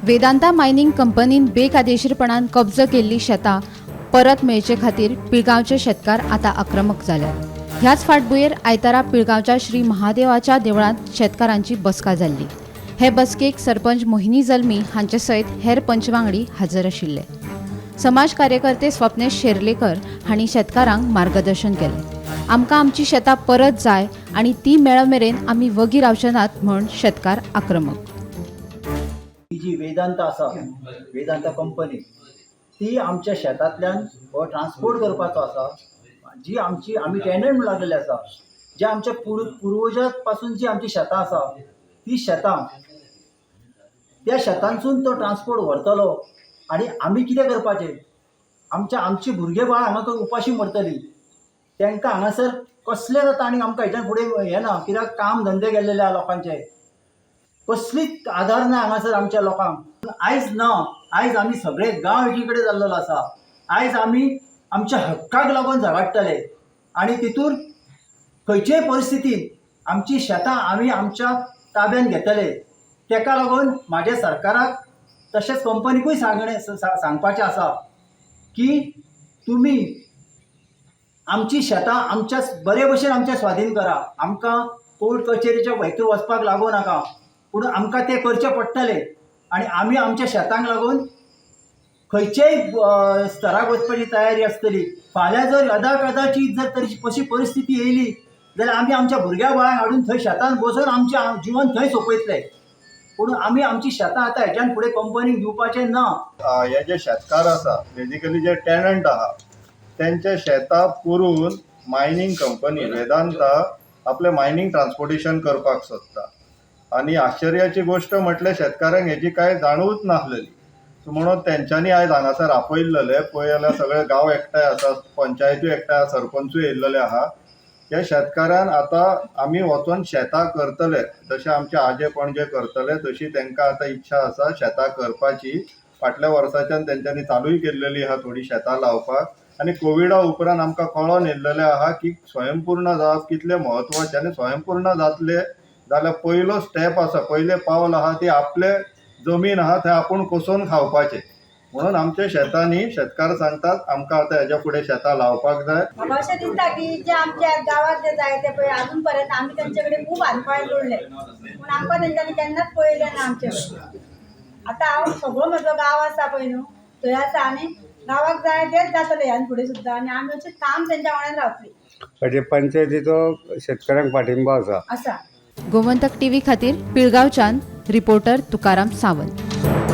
Vedanta mining कंपनीन बेकायदेशीरपणान कब्ज केल्ली शेतां परत मेळचे खातीर पिळगांवचे शेतकार आता आक्रमक जाल्यात। ह्याच फाटभुंयेर आयतारा पिळगांवच्या श्री महादेवाच्या देवळांत शेतकारांची बसका जाल्ली। हे बसकेक सरपंच मोहिनी जल्मी हांचे सयत हेर पंच वांगडी हजर आशिल्ले। समाज कार्यकर्ते स्वप्नेश शेर्लेकर हांणी शेतकारांक मार्गदर्शन केले। आमकां आमची शेतां परत जाय आनी ती मेळ मेरेन आमी वगी रावचे नात म्हूण शेतकार आक्रमक। ही जी वेदांत आसा, वेदांत कंपनी, ती आमच्या शेतांतल्यान हो ट्रान्सपोर्ट करपाचो आसा। जी आमी टेनंट लागलेले आसा, जे आमच्या पुर्वजां पासून जी आमची शेतां आसा, ती शेतां त्या शेतांसून तो ट्रान्सपोर्ट व्हरतलो आनी आमी कितें करपाचें? आमची भुरगे बाळ हांगा उपाशी मरतली, तांकां हांगासर कसलें जाता आनी आमकां हेच्यान फुडें हें ना, कित्याक काम धंदे गेल्लेले आहा लोकांचे, कसलीच आधार ना हांगासर आमच्या लोकांक। आयज आमी सगळे गांव एकी कडेन जाल्लो आसा। आयज आमी आमच्या हक्काक लागून झगडटले आनी तितून खंयचेय परिस्थितीन आमची शेतां आमी आमच्या ताब्यान घेतले। तेका लागून म्हाज्या सरकाराक तशेंच कंपनीकूय सांगपाचें आसा की तुमी आमची शेतां आमच्या बरे भशेन आमच्या स्वाधीन करा। आमकां कोर्ट कचेरीच्या हातूंत वचपाक लागू नाका, पूण आमकां तें करचें पडटलें आनी आमी आमच्या शेतांक लागून खंयचेय स्तराक वचपाची तयारी आसतली। फाल्यां जर कदाचित जर तशी परिस्थिती येयली जाल्यार आमी आमच्या भुरग्या बाळांक हाडून थंय शेतान बसून आमचें जिवन थंय सोंपयतले, पूण आमी आमची शेतां आतां हेच्यान फुडें कंपनीक दिवपाचें ना। हे जे शेतकार आसा, बेजिकली जे टेनंट आहा, त्यांचे शेतां पुरून मायनिंग कंपनी वेदांता आपले मायनिंग ट्रान्सपोर्टेशन करपाक सोदता। आनी आश्चर्याची गोष्ट म्हटल्यार शेतकारांक हेजी कांय जाणूच नासलेली, म्हणून तेंच्यांनी आयज हांगासर आपयल्लेले। पळय जाल्यार सगळे गांव एकठांय आसा, पंचायतूय एकठांय आसा, सरपंचूय येयल्लेले आहा। ह्या शेतकारान आतां आमी वचून शेतां करतले, जशें आमचे आजे पणजे करतले तशी तांकां आतां इच्छा आसा शेतां करपाची। फाटल्या वर्साच्यान तेंच्यांनी चालूय केल्लेली आहा थोडी शेतां लावपाक। आनी कोविडा उपरांत आमकां कळोन येयल्लेलें आहा की स्वयंपूर्ण जावप कितलें म्हत्वाचें, आनी स्वयंपूर्ण जातले जाल्यार पयलो स्टेप आसा, पयलें पावल आहा ती आपले जमीन आहा थंय आपूण कसून खावपाचें। म्हणून आमच्या शेतांनी शेतकार सांगतात आमकां आतां हेच्या फुडें शेतां लावपाक जाय। म्हाका अशें दिसता की जे आमच्या गांवांत जे जाय ते पळय अजून पर्यंत आमी तेंचे कडेन खूब हातपाय जोडले, पूण आमकां तेंच्यांनी केन्नाच पळयलें ना आमचे कडेन। आतां हांव सगळो म्हजो गांव आसा पळय न्हू, थंय आसा आनी गांवाक जाय तेच जातलें ह्यान फुडें सुद्दां, आनी आमी अशें काम तेंच्या वांगडान रावतलीं। म्हणजे पंचायतीचो शेतकऱ्यांक पाठिंबो आसा। गोमंतक टीव्ही खातीर पिळगांवच्यान रिपोर्टर तुकाराम सावंत।